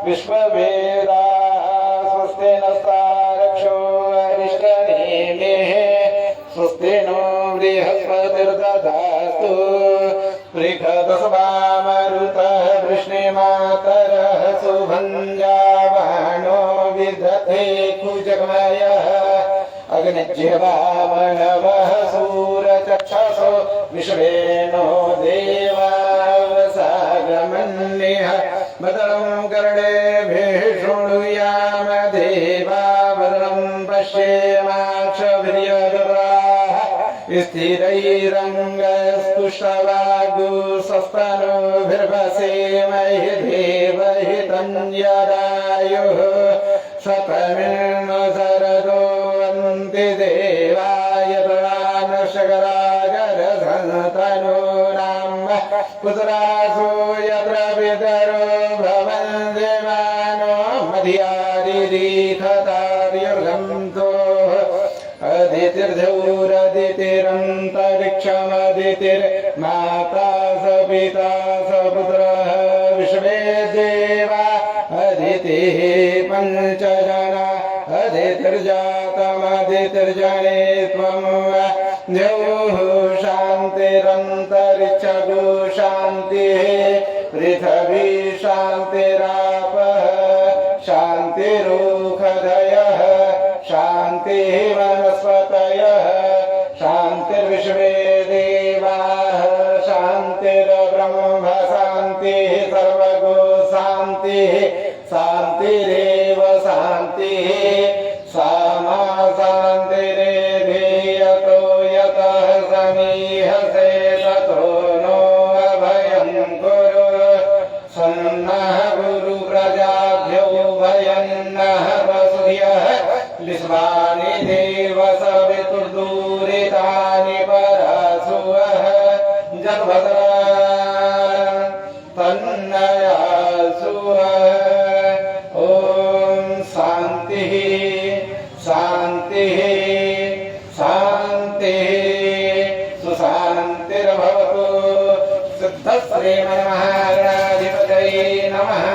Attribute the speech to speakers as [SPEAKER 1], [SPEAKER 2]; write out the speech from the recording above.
[SPEAKER 1] विश्ववेदाः स्वस्ति नस्तारक्षो अरिष्टनेमिः स्वस्ति नो बृहस्पतिर्दधातु पृषदस्वामरुतः वृष्णिमातरः सुभञ्जावाणो विदधते कुजगमयः अग्निज्यवामनवः सूरचक्षसो विश्वेनो देवावसागमन्यः बदलं कर्णेभिः शृणुयाम देवा वदनं पश्येमाक्षवीर्यदुराः स्थिरैरङ्गस्तुष्टवागुसस्तनोभिर्वसेमहि देवहितन्यरायुः शतमिर्नो शरदो वन्ति देवाय प्राणशकरागरधनतनूनां पुत्रासो यत्र पितरो भवन्ति मानो मध्यादिरीथतार्युर्गन्तो अदितिर्धौरदितिरन्तरिक्षमदितिर्माता स पिता स पुत्रः विश्वे देवा अदितिः पञ्चजना अदितिर्जातमदितिर्जने त्वं द्यौः शान्तिरन्तरिक्षगो शान्तिः पृथिवी शान्तिरापः शान्तिरोषधयः शान्तिः वनस्पतयः शान्तिर्विश्वे देवाः शान्तिर्ब्रह्म शान्तिः सर्वगो शान्तिः शान्तिरेव शान्तिः सामा शान्तिरेधेयतो यतः समीहसे ततो नो अभयं कुरु सन्नः गुरुप्रजाभ्यो भयन्नः वसुभ्यः विश्वानि देव सवितुर्दूरितानि परासुवः जगभद्रा तन्नयासुवः ॐ शान्तिः शान्तिः शान्तिः सुशान्तिर्भवतु सिद्धश्रीमन्महागणाधिपतये नमः।